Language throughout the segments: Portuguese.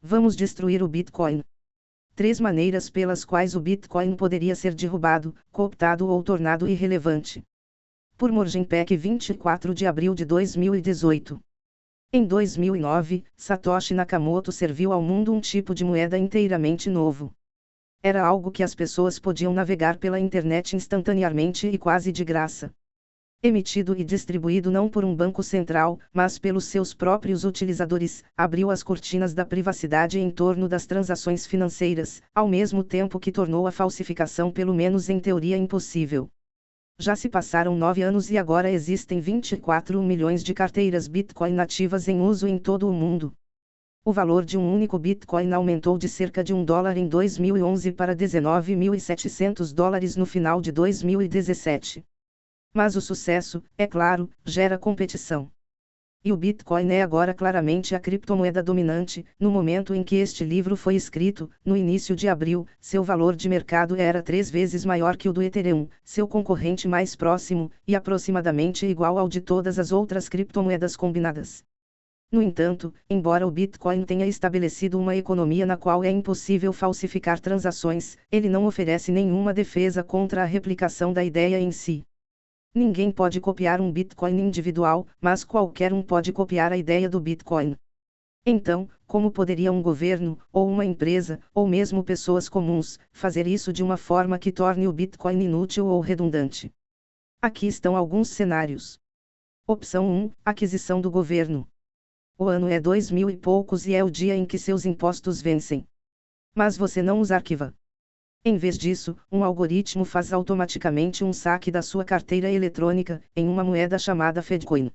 Vamos destruir o Bitcoin. 3 maneiras pelas quais o Bitcoin poderia ser derrubado, cooptado ou tornado irrelevante. Por Morgenpeck, 24 de abril de 2018. Em 2009, Satoshi Nakamoto serviu ao mundo um tipo de moeda inteiramente novo. Era algo que as pessoas podiam navegar pela internet instantaneamente e quase de graça. Emitido e distribuído não por um banco central, mas pelos seus próprios utilizadores, abriu as cortinas da privacidade em torno das transações financeiras, ao mesmo tempo que tornou a falsificação pelo menos em teoria impossível. Já se passaram 9 anos e agora existem 24 milhões de carteiras Bitcoin nativas em uso em todo o mundo. O valor de um único Bitcoin aumentou de cerca de $1 em 2011 para $19.700 no final de 2017. Mas o sucesso, é claro, gera competição. E o Bitcoin é agora claramente a criptomoeda dominante. No momento em que este livro foi escrito, no início de abril, seu valor de mercado era 3 vezes maior que o do Ethereum, seu concorrente mais próximo, e aproximadamente igual ao de todas as outras criptomoedas combinadas. No entanto, embora o Bitcoin tenha estabelecido uma economia na qual é impossível falsificar transações, ele não oferece nenhuma defesa contra a replicação da ideia em si. Ninguém pode copiar um Bitcoin individual, mas qualquer um pode copiar a ideia do Bitcoin. Então, como poderia um governo, ou uma empresa, ou mesmo pessoas comuns, fazer isso de uma forma que torne o Bitcoin inútil ou redundante? Aqui estão alguns cenários. Opção 1, aquisição do governo. O ano é 2000 e poucos e é o dia em que seus impostos vencem. Mas você não os arquiva. Em vez disso, um algoritmo faz automaticamente um saque da sua carteira eletrônica, em uma moeda chamada Fedcoin.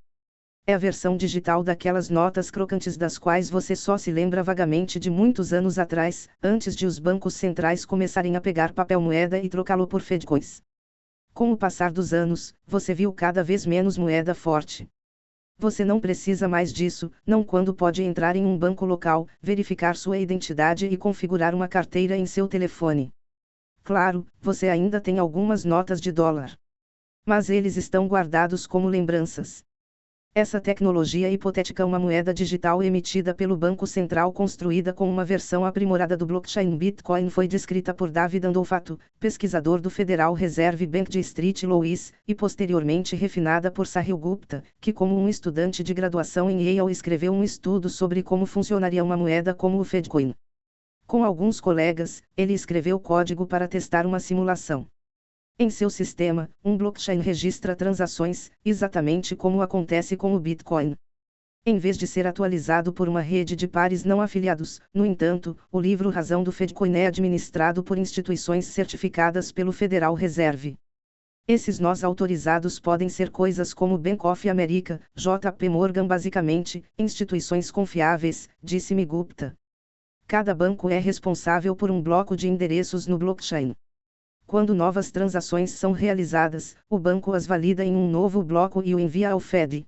É a versão digital daquelas notas crocantes das quais você só se lembra vagamente de muitos anos atrás, antes de os bancos centrais começarem a pegar papel moeda e trocá-lo por Fedcoins. Com o passar dos anos, você viu cada vez menos moeda forte. Você não precisa mais disso, não quando pode entrar em um banco local, verificar sua identidade e configurar uma carteira em seu telefone. Claro, você ainda tem algumas notas de dólar. Mas eles estão guardados como lembranças. Essa tecnologia hipotética, uma moeda digital emitida pelo Banco Central construída com uma versão aprimorada do blockchain Bitcoin, foi descrita por David Andolfato, pesquisador do Federal Reserve Bank de Street Louis, e posteriormente refinada por Sahil Gupta, que como um estudante de graduação em Yale escreveu um estudo sobre como funcionaria uma moeda como o Fedcoin. Com alguns colegas, ele escreveu código para testar uma simulação. Em seu sistema, um blockchain registra transações, exatamente como acontece com o Bitcoin. Em vez de ser atualizado por uma rede de pares não afiliados, no entanto, o livro-razão do Fedcoin é administrado por instituições certificadas pelo Federal Reserve. Esses nós autorizados podem ser coisas como Bank of America, JP Morgan, basicamente, instituições confiáveis, disse-me Gupta. Cada banco é responsável por um bloco de endereços no blockchain. Quando novas transações são realizadas, o banco as valida em um novo bloco e o envia ao Fed.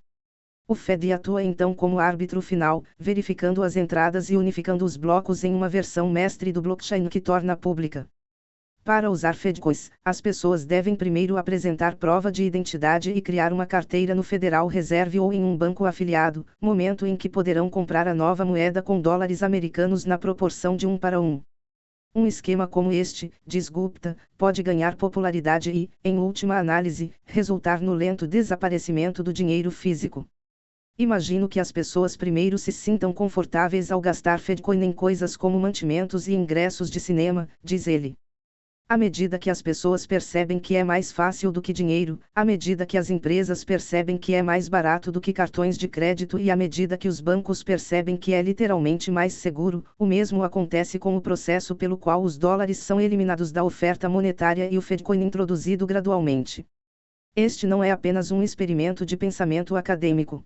O Fed atua então como árbitro final, verificando as entradas e unificando os blocos em uma versão mestre do blockchain que torna pública. Para usar Fedcoins, as pessoas devem primeiro apresentar prova de identidade e criar uma carteira no Federal Reserve ou em um banco afiliado, momento em que poderão comprar a nova moeda com dólares americanos na proporção de 1 para 1. Um esquema como este, diz Gupta, pode ganhar popularidade e, em última análise, resultar no lento desaparecimento do dinheiro físico. Imagino que as pessoas primeiro se sintam confortáveis ao gastar Fedcoin em coisas como mantimentos e ingressos de cinema, diz ele. À medida que as pessoas percebem que é mais fácil do que dinheiro, à medida que as empresas percebem que é mais barato do que cartões de crédito e à medida que os bancos percebem que é literalmente mais seguro, o mesmo acontece com o processo pelo qual os dólares são eliminados da oferta monetária e o Fedcoin introduzido gradualmente. Este não é apenas um experimento de pensamento acadêmico.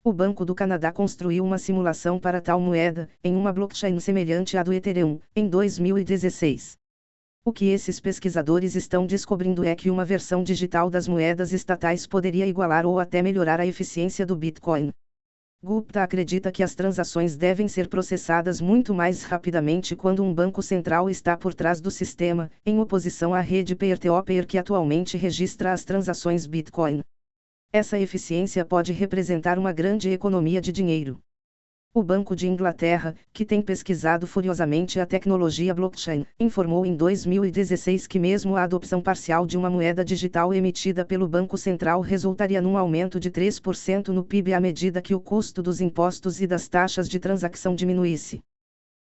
O Banco do Canadá construiu uma simulação para tal moeda, em uma blockchain semelhante à do Ethereum, em 2016. O que esses pesquisadores estão descobrindo é que uma versão digital das moedas estatais poderia igualar ou até melhorar a eficiência do Bitcoin. Gupta acredita que as transações devem ser processadas muito mais rapidamente quando um banco central está por trás do sistema, em oposição à rede peer-to-peer que atualmente registra as transações Bitcoin. Essa eficiência pode representar uma grande economia de dinheiro. O Banco de Inglaterra, que tem pesquisado furiosamente a tecnologia blockchain, informou em 2016 que mesmo a adopção parcial de uma moeda digital emitida pelo Banco Central resultaria num aumento de 3% no PIB à medida que o custo dos impostos e das taxas de transação diminuísse.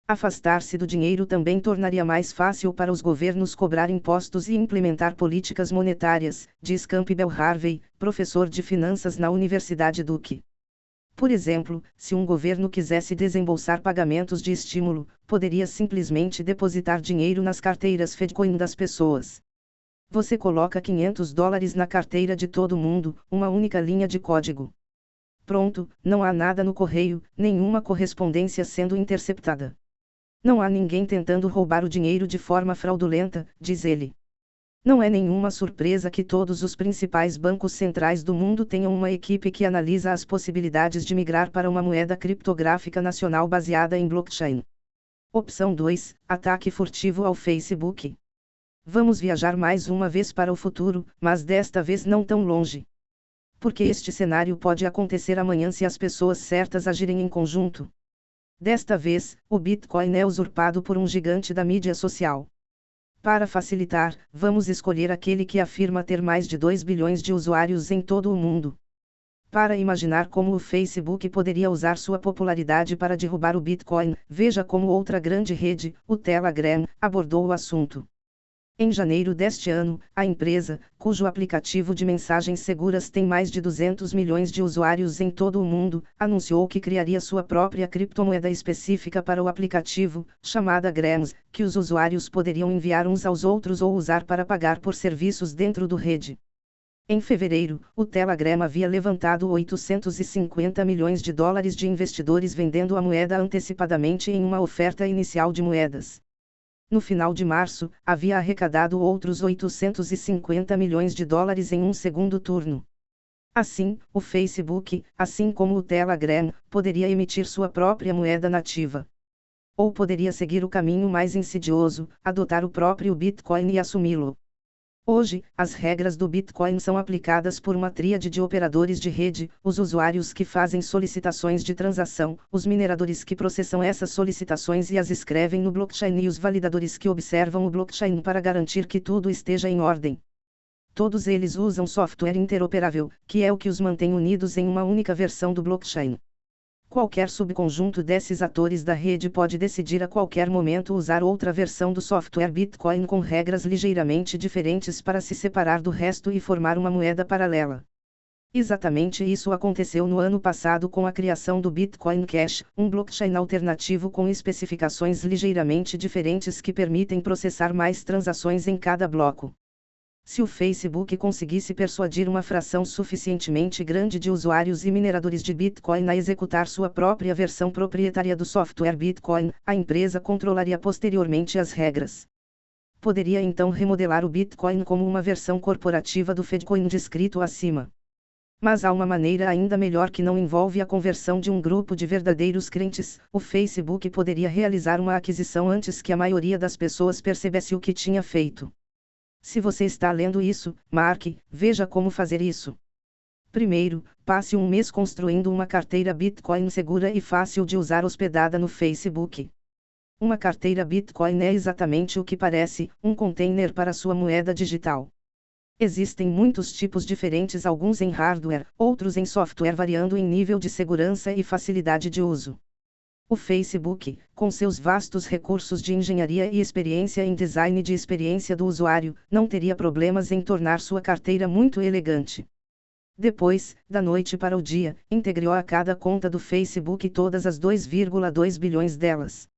Afastar-se do dinheiro também tornaria mais fácil para os governos cobrar impostos e implementar políticas monetárias, diz Campbell Harvey, professor de finanças na Universidade Duke. Por exemplo, se um governo quisesse desembolsar pagamentos de estímulo, poderia simplesmente depositar dinheiro nas carteiras Fedcoin das pessoas. Você coloca $500 na carteira de todo mundo, uma única linha de código. Pronto, não há nada no correio, nenhuma correspondência sendo interceptada. Não há ninguém tentando roubar o dinheiro de forma fraudulenta, diz ele. Não é nenhuma surpresa que todos os principais bancos centrais do mundo tenham uma equipe que analisa as possibilidades de migrar para uma moeda criptográfica nacional baseada em blockchain. Opção 2: Ataque furtivo ao Facebook. Vamos viajar mais uma vez para o futuro, mas desta vez não tão longe. Porque este cenário pode acontecer amanhã se as pessoas certas agirem em conjunto. Desta vez, o Bitcoin é usurpado por um gigante da mídia social. Para facilitar, vamos escolher aquele que afirma ter mais de 2 bilhões de usuários em todo o mundo. Para imaginar como o Facebook poderia usar sua popularidade para derrubar o Bitcoin, veja como outra grande rede, o Telegram, abordou o assunto. Em janeiro deste ano, a empresa, cujo aplicativo de mensagens seguras tem mais de 200 milhões de usuários em todo o mundo, anunciou que criaria sua própria criptomoeda específica para o aplicativo, chamada Grams, que os usuários poderiam enviar uns aos outros ou usar para pagar por serviços dentro do rede. Em fevereiro, o Telegram havia levantado $850 milhões de investidores vendendo a moeda antecipadamente em uma oferta inicial de moedas. No final de março, havia arrecadado outros $850 milhões em um segundo turno. Assim, o Facebook, assim como o Telegram, poderia emitir sua própria moeda nativa. Ou poderia seguir o caminho mais insidioso, adotar o próprio Bitcoin e assumi-lo. Hoje, as regras do Bitcoin são aplicadas por uma tríade de operadores de rede, os usuários que fazem solicitações de transação, os mineradores que processam essas solicitações e as escrevem no blockchain e os validadores que observam o blockchain para garantir que tudo esteja em ordem. Todos eles usam software interoperável, que é o que os mantém unidos em uma única versão do blockchain. Qualquer subconjunto desses atores da rede pode decidir a qualquer momento usar outra versão do software Bitcoin com regras ligeiramente diferentes para se separar do resto e formar uma moeda paralela. Exatamente isso aconteceu no ano passado com a criação do Bitcoin Cash, um blockchain alternativo com especificações ligeiramente diferentes que permitem processar mais transações em cada bloco. Se o Facebook conseguisse persuadir uma fração suficientemente grande de usuários e mineradores de Bitcoin a executar sua própria versão proprietária do software Bitcoin, a empresa controlaria posteriormente as regras. Poderia então remodelar o Bitcoin como uma versão corporativa do Fedcoin descrito acima. Mas há uma maneira ainda melhor que não envolve a conversão de um grupo de verdadeiros crentes: o Facebook poderia realizar uma aquisição antes que a maioria das pessoas percebesse o que tinha feito. Se você está lendo isso, marque, veja como fazer isso. Primeiro, passe um mês construindo uma carteira Bitcoin segura e fácil de usar hospedada no Facebook. Uma carteira Bitcoin é exatamente o que parece, um container para sua moeda digital. Existem muitos tipos diferentes, alguns em hardware, outros em software, variando em nível de segurança e facilidade de uso. O Facebook, com seus vastos recursos de engenharia e experiência em design de experiência do usuário, não teria problemas em tornar sua carteira muito elegante. Depois, da noite para o dia, integrou a cada conta do Facebook todas as 2,2 bilhões delas.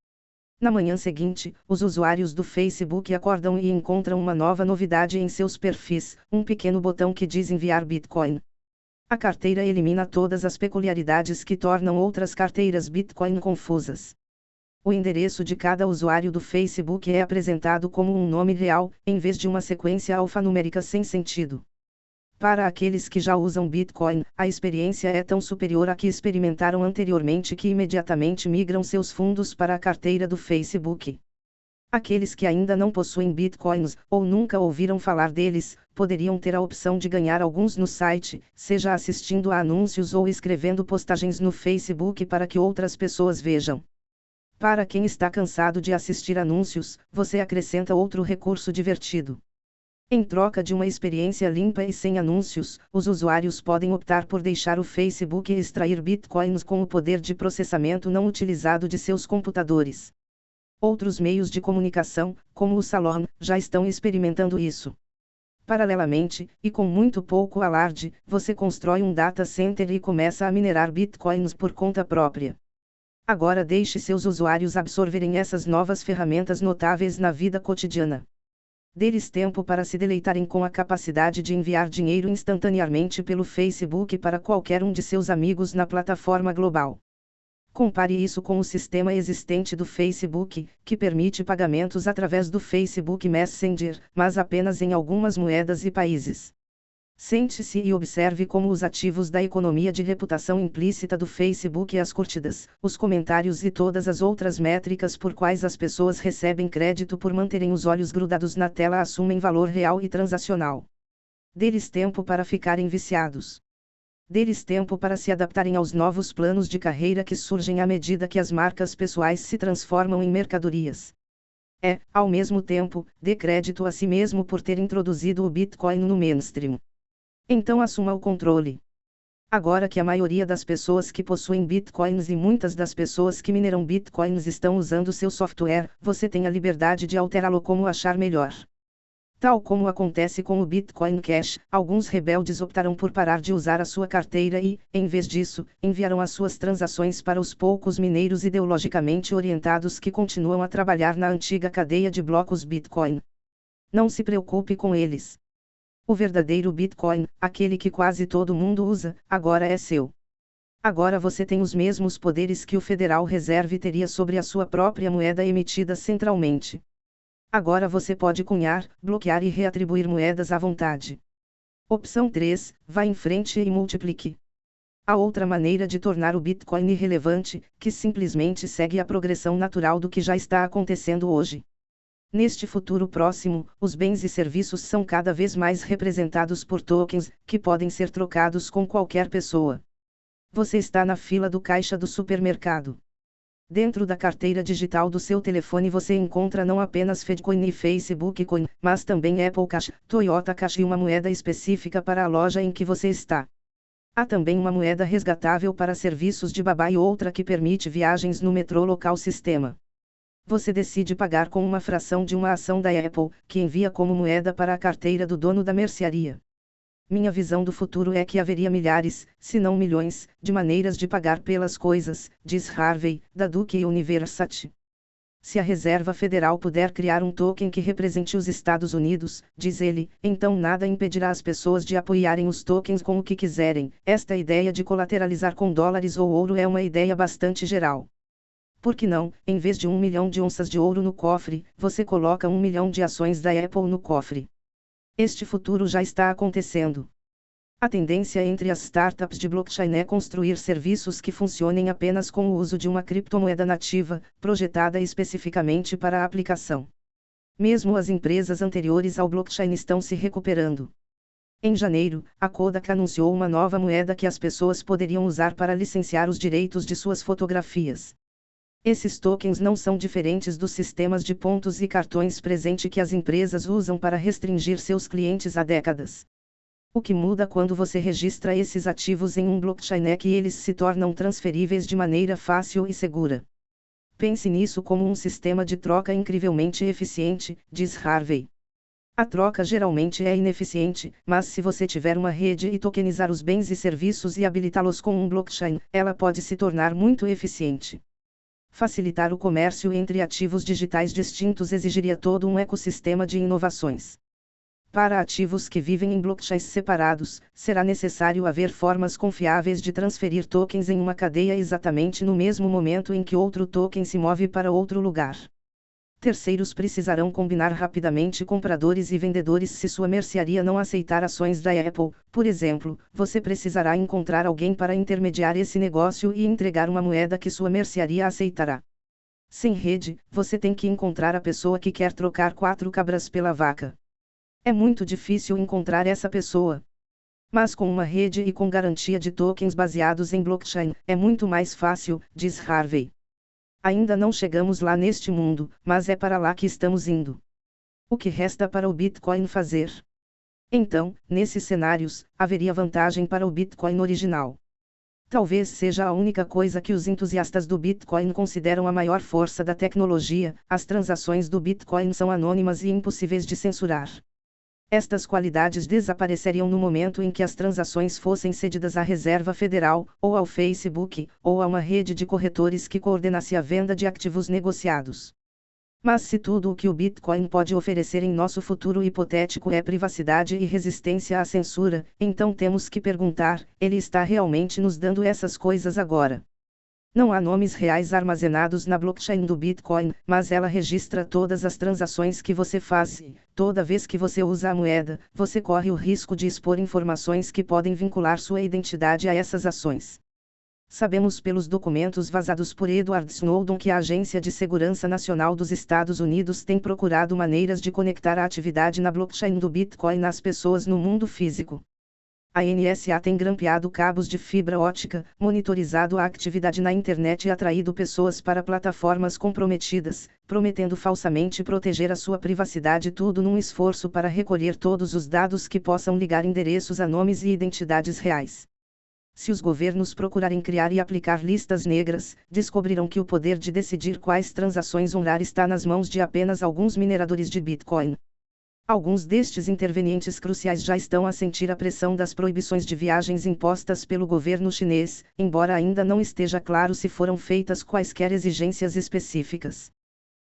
Na manhã seguinte, os usuários do Facebook acordam e encontram uma nova novidade em seus perfis, um pequeno botão que diz enviar Bitcoin. A carteira elimina todas as peculiaridades que tornam outras carteiras Bitcoin confusas. O endereço de cada usuário do Facebook é apresentado como um nome real, em vez de uma sequência alfanumérica sem sentido. Para aqueles que já usam Bitcoin, a experiência é tão superior à que experimentaram anteriormente que imediatamente migram seus fundos para a carteira do Facebook. Aqueles que ainda não possuem bitcoins, ou nunca ouviram falar deles, poderiam ter a opção de ganhar alguns no site, seja assistindo a anúncios ou escrevendo postagens no Facebook para que outras pessoas vejam. Para quem está cansado de assistir anúncios, você acrescenta outro recurso divertido. Em troca de uma experiência limpa e sem anúncios, os usuários podem optar por deixar o Facebook e extrair bitcoins com o poder de processamento não utilizado de seus computadores. Outros meios de comunicação, como o Salon, já estão experimentando isso. Paralelamente, e com muito pouco alarde, você constrói um data center e começa a minerar bitcoins por conta própria. Agora deixe seus usuários absorverem essas novas ferramentas notáveis na vida cotidiana. Dê-lhes tempo para se deleitarem com a capacidade de enviar dinheiro instantaneamente pelo Facebook para qualquer um de seus amigos na plataforma global. Compare isso com o sistema existente do Facebook, que permite pagamentos através do Facebook Messenger, mas apenas em algumas moedas e países. Sente-se e observe como os ativos da economia de reputação implícita do Facebook e as curtidas, os comentários e todas as outras métricas por quais as pessoas recebem crédito por manterem os olhos grudados na tela assumem valor real e transacional. Dê-lhes tempo para ficarem viciados. Dê-lhes tempo para se adaptarem aos novos planos de carreira que surgem à medida que as marcas pessoais se transformam em mercadorias. Ao mesmo tempo, dê crédito a si mesmo por ter introduzido o Bitcoin no mainstream. Então assuma o controle. Agora que a maioria das pessoas que possuem bitcoins e muitas das pessoas que mineram bitcoins estão usando seu software, você tem a liberdade de alterá-lo como achar melhor. Tal como acontece com o Bitcoin Cash, alguns rebeldes optaram por parar de usar a sua carteira e, em vez disso, enviaram as suas transações para os poucos mineiros ideologicamente orientados que continuam a trabalhar na antiga cadeia de blocos Bitcoin. Não se preocupe com eles. O verdadeiro Bitcoin, aquele que quase todo mundo usa, agora é seu. Agora você tem os mesmos poderes que o Federal Reserve teria sobre a sua própria moeda emitida centralmente. Agora você pode cunhar, bloquear e reatribuir moedas à vontade. Opção 3, vá em frente e multiplique. Há outra maneira de tornar o Bitcoin irrelevante, que simplesmente segue a progressão natural do que já está acontecendo hoje. Neste futuro próximo, os bens e serviços são cada vez mais representados por tokens, que podem ser trocados com qualquer pessoa. Você está na fila do caixa do supermercado. Dentro da carteira digital do seu telefone você encontra não apenas Fedcoin e Facebook Coin, mas também Apple Cash, Toyota Cash e uma moeda específica para a loja em que você está. Há também uma moeda resgatável para serviços de babá e outra que permite viagens no metrô local sistema. Você decide pagar com uma fração de uma ação da Apple, que envia como moeda para a carteira do dono da mercearia. Minha visão do futuro é que haveria milhares, se não milhões, de maneiras de pagar pelas coisas, diz Harvey, da Duke University. Se a Reserva Federal puder criar um token que represente os Estados Unidos, diz ele, então nada impedirá as pessoas de apoiarem os tokens com o que quiserem. Esta ideia de colateralizar com dólares ou ouro é uma ideia bastante geral. Por que não, em vez de 1 milhão de onças de ouro no cofre, você coloca 1 milhão de ações da Apple no cofre? Este futuro já está acontecendo. A tendência entre as startups de blockchain é construir serviços que funcionem apenas com o uso de uma criptomoeda nativa, projetada especificamente para a aplicação. Mesmo as empresas anteriores ao blockchain estão se recuperando. Em janeiro, a Kodak anunciou uma nova moeda que as pessoas poderiam usar para licenciar os direitos de suas fotografias. Esses tokens não são diferentes dos sistemas de pontos e cartões presente que as empresas usam para restringir seus clientes há décadas. O que muda quando você registra esses ativos em um blockchain é que eles se tornam transferíveis de maneira fácil e segura. Pense nisso como um sistema de troca incrivelmente eficiente, diz Harvey. A troca geralmente é ineficiente, mas se você tiver uma rede e tokenizar os bens e serviços e habilitá-los com um blockchain, ela pode se tornar muito eficiente. Facilitar o comércio entre ativos digitais distintos exigiria todo um ecossistema de inovações. Para ativos que vivem em blockchains separados, será necessário haver formas confiáveis de transferir tokens em uma cadeia exatamente no mesmo momento em que outro token se move para outro lugar. Terceiros precisarão combinar rapidamente compradores e vendedores se sua mercearia não aceitar ações da Apple, por exemplo, você precisará encontrar alguém para intermediar esse negócio e entregar uma moeda que sua mercearia aceitará. Sem rede, você tem que encontrar a pessoa que quer trocar 4 cabras pela vaca. É muito difícil encontrar essa pessoa. Mas com uma rede e com garantia de tokens baseados em blockchain, é muito mais fácil, diz Harvey. Ainda não chegamos lá neste mundo, mas é para lá que estamos indo. O que resta para o Bitcoin fazer? Então, nesses cenários, haveria vantagem para o Bitcoin original. Talvez seja a única coisa que os entusiastas do Bitcoin consideram a maior força da tecnologia: as transações do Bitcoin são anônimas e impossíveis de censurar. Estas qualidades desapareceriam no momento em que as transações fossem cedidas à Reserva Federal, ou ao Facebook, ou a uma rede de corretores que coordenasse a venda de ativos negociados. Mas se tudo o que o Bitcoin pode oferecer em nosso futuro hipotético é privacidade e resistência à censura, então temos que perguntar: ele está realmente nos dando essas coisas agora? Não há nomes reais armazenados na blockchain do Bitcoin, mas ela registra todas as transações que você faz e, toda vez que você usa a moeda, você corre o risco de expor informações que podem vincular sua identidade a essas ações. Sabemos pelos documentos vazados por Edward Snowden que a Agência de Segurança Nacional dos Estados Unidos tem procurado maneiras de conectar a atividade na blockchain do Bitcoin às pessoas no mundo físico. A NSA tem grampeado cabos de fibra ótica, monitorizado a atividade na internet e atraído pessoas para plataformas comprometidas, prometendo falsamente proteger a sua privacidade, tudo num esforço para recolher todos os dados que possam ligar endereços a nomes e identidades reais. Se os governos procurarem criar e aplicar listas negras, descobrirão que o poder de decidir quais transações honrar está nas mãos de apenas alguns mineradores de Bitcoin. Alguns destes intervenientes cruciais já estão a sentir a pressão das proibições de viagens impostas pelo governo chinês, embora ainda não esteja claro se foram feitas quaisquer exigências específicas.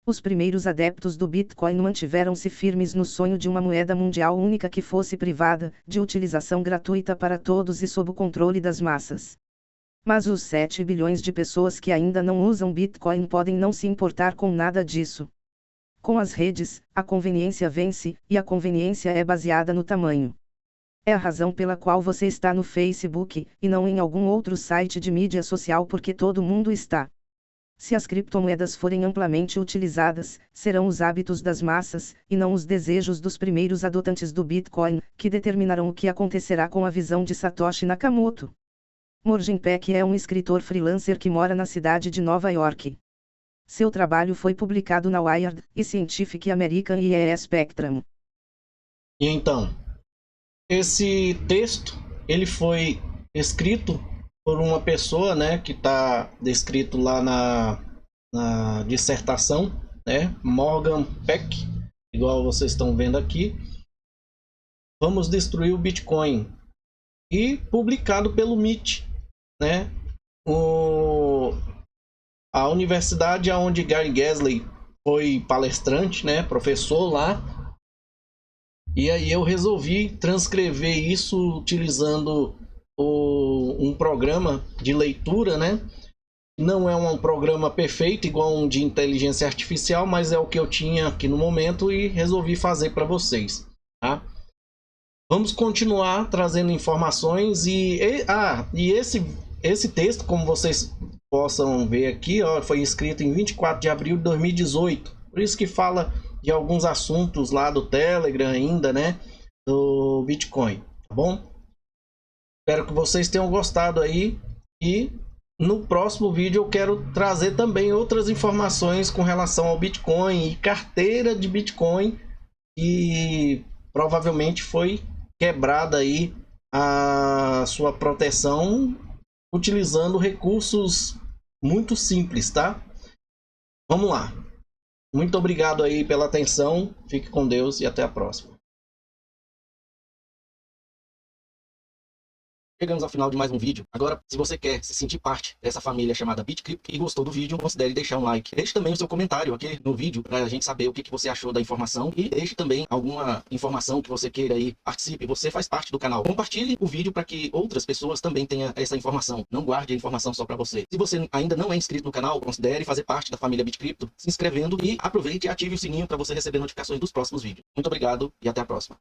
Os primeiros adeptos do Bitcoin mantiveram-se firmes no sonho de uma moeda mundial única que fosse privada, de utilização gratuita para todos e sob o controle das massas. Mas os 7 bilhões de pessoas que ainda não usam Bitcoin podem não se importar com nada disso. Com as redes, a conveniência vence, e a conveniência é baseada no tamanho. É a razão pela qual você está no Facebook, e não em algum outro site de mídia social, porque todo mundo está. Se as criptomoedas forem amplamente utilizadas, serão os hábitos das massas, e não os desejos dos primeiros adotantes do Bitcoin, que determinarão o que acontecerá com a visão de Satoshi Nakamoto. Morgan Peck é um escritor freelancer que mora na cidade de Nova York. Seu trabalho foi publicado na Wired, e Scientific American e Spectrum. E então, esse texto ele foi escrito por uma pessoa, né, que está descrito lá na dissertação, né, Morgan Peck, igual vocês estão vendo aqui. Vamos destruir o Bitcoin. E publicado pelo MIT, né, a universidade onde Gary Gensler foi palestrante, né, professor lá. E aí eu resolvi transcrever isso utilizando um programa de leitura, né? Não é um programa perfeito igual um de inteligência artificial, mas é o que eu tinha aqui no momento e resolvi fazer para vocês, tá? Vamos continuar trazendo informações e esse texto, como vocês possam ver aqui, ó, foi escrito em 24 de abril de 2018. Por isso que fala de alguns assuntos lá do Telegram ainda, né? Do Bitcoin, tá bom? Espero que vocês tenham gostado aí. E no próximo vídeo eu quero trazer também outras informações com relação ao Bitcoin e carteira de Bitcoin. E provavelmente foi quebrada aí a sua proteção utilizando recursos muito simples, tá? Vamos lá. Muito obrigado aí pela atenção. Fique com Deus e até a próxima. Chegamos ao final de mais um vídeo. Agora, se você quer se sentir parte dessa família chamada BitCrypto e gostou do vídeo, considere deixar um like. Deixe também o seu comentário aqui no vídeo para a gente saber o que você achou da informação. E deixe também alguma informação que você queira aí. Participe, você faz parte do canal. Compartilhe o vídeo para que outras pessoas também tenham essa informação. Não guarde a informação só para você. Se você ainda não é inscrito no canal, considere fazer parte da família BitCrypto, se inscrevendo e aproveite e ative o sininho para você receber notificações dos próximos vídeos. Muito obrigado e até a próxima.